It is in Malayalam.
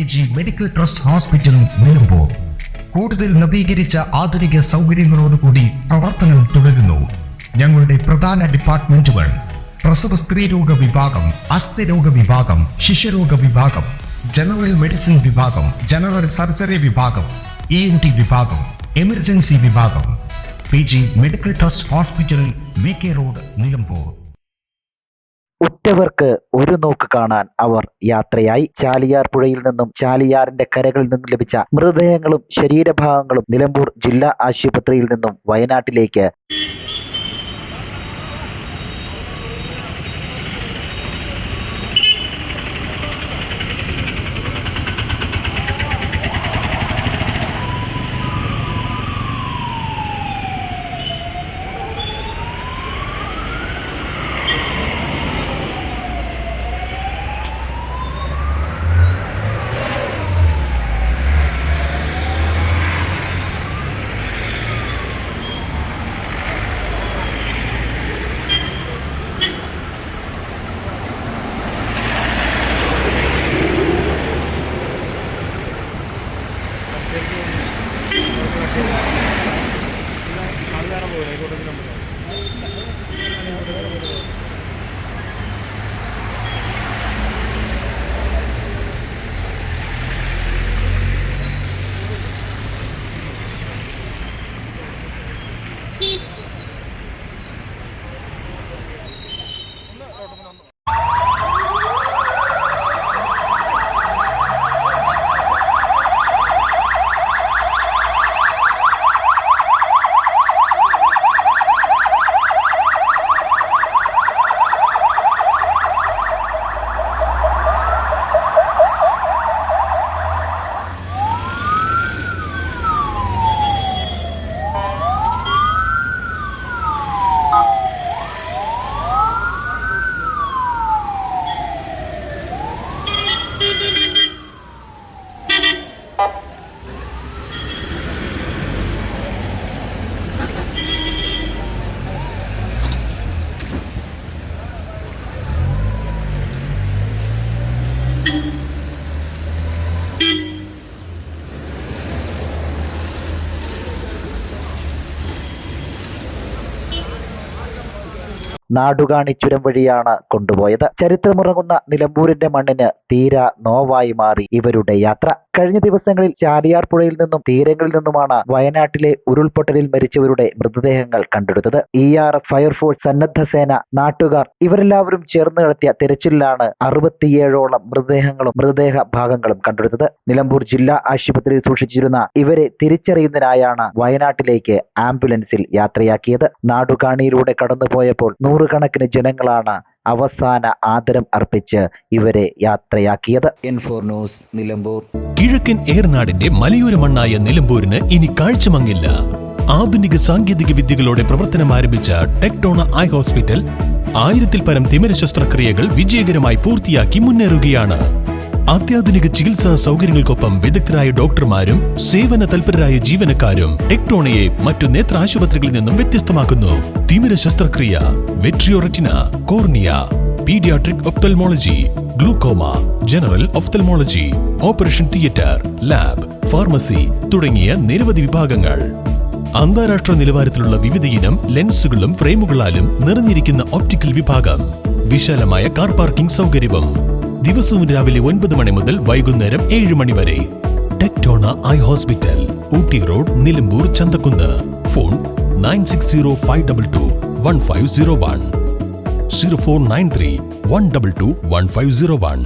PG medical trust hospital Nilambur കൂടുതൽ നവീകരിച്ച ആധുനിക സൗകര്യങ്ങളോടുകൂടി പ്രവർത്തനം തുടരുന്നു. ഞങ്ങളുടെ പ്രധാന ഡിപ്പാർട്ട്മെന്റുകൾ പ്രസവ സ്ത്രീരോഗ വിഭാഗം, അസ്ഥിരോഗ വിഭാഗം, ശിശുരോഗ വിഭാഗം, ജനറൽ മെഡിസിൻ വിഭാഗം, ജനറൽ സർജറി വിഭാഗം, ENT വിഭാഗം, എമർജൻസി വിഭാഗം. PG medical trust hospital, VK road, Nilambur. ഉറ്റവർക്ക് ഒരു നോക്ക് കാണാൻ അവർ യാത്രയായി. ചാലിയാർ പുഴയിൽ നിന്നും ചാലിയാറിന്റെ കരകളിൽ നിന്നും ലഭിച്ച മൃതദേഹങ്ങളും ശരീരഭാഗങ്ങളും നിലമ്പൂർ ജില്ലാ ആശുപത്രിയിൽ നിന്നും വയനാട്ടിലേക്ക് നാടുകാണി ചുരം വഴിയാണ് കൊണ്ടുപോയത്. ചരിത്രമുറങ്ങുന്ന നിലമ്പൂരിന്റെ മണ്ണിന് തീരാ നോവായി മാറി ഇവരുടെ യാത്ര. കഴിഞ്ഞ ദിവസങ്ങളിൽ ചാലിയാർ പുഴയിൽ നിന്നും തീരങ്ങളിൽ നിന്നുമാണ് വയനാട്ടിലെ ഉരുൾപൊട്ടലിൽ മരിച്ചവരുടെ മൃതദേഹങ്ങൾ കണ്ടെടുത്തത്. ERF, ഫയർഫോഴ്സ്, സന്നദ്ധ സേന, നാട്ടുകാർ ഇവരെല്ലാവരും ചേർന്ന് നടത്തിയ തിരച്ചിലിലാണ് 67ഓളം മൃതദേഹ ഭാഗങ്ങളും കണ്ടെടുത്തത്. നിലമ്പൂർ ജില്ലാ ആശുപത്രിയിൽ സൂക്ഷിച്ചിരുന്ന ഇവരെ തിരിച്ചറിയുന്നതിനായാണ് വയനാട്ടിലേക്ക് ആംബുലൻസിൽ യാത്രയാക്കിയത്. നാടുകാണിയിലൂടെ കടന്നുപോയപ്പോൾ നൂറുകണക്കിന് ജനങ്ങളാണ് അവസാന ആദരം അർപ്പിച്ച് ഇവരെ യാത്രയാക്കിയത്. N4 news, Nilambur. കിഴക്കൻ ഏറനാടിന്റെ മലയോര മണ്ണായ നിലമ്പൂരിന് ഇനി കാഴ്ചമങ്ങില്ല. ആധുനിക സാങ്കേതിക വിദ്യകളോടെ പ്രവർത്തനം ആരംഭിച്ച ടെക്ടോണ ഐ ഹോസ്പിറ്റൽ 1000-ൽ പരം തിമിര ശസ്ത്രക്രിയകൾ വിജയകരമായി പൂർത്തിയാക്കി മുന്നേറുകയാണ്. അത്യാധുനിക ചികിത്സാ സൗകര്യങ്ങൾക്കൊപ്പം വിദഗ്ധരായ ഡോക്ടർമാരും സേവന തൽപരരായ ജീവനക്കാരും ടെക്ടോണയെ മറ്റു നേത്ര ആശുപത്രികളിൽ നിന്നും വ്യത്യസ്തമാക്കുന്നു. തിമിര ശസ്ത്രക്രിയ, vitreoretina, cornea, paediatric ophthalmology, glaucoma, general ophthalmology, operation theatre, lab, pharmacy തുടങ്ങിയ നിരവധി വിഭാഗങ്ങൾ. അന്താരാഷ്ട്ര നിലവാരത്തിലുള്ള വിവിധയിനം ലെൻസുകളും ഫ്രെയിമുകളാലും നിറഞ്ഞിരിക്കുന്ന ഒപ്റ്റിക്കൽ വിഭാഗം, വിശാലമായ കാർ പാർക്കിംഗ് സൗകര്യവും. ദിവസവും രാവിലെ 9 മണി മുതൽ വൈകുന്നേരം 7 മണി വരെ. Tectona eye hospital, Ooty road, Nilambur, Chanthakkunnu. Phone 9605221501, 0493 122 1501.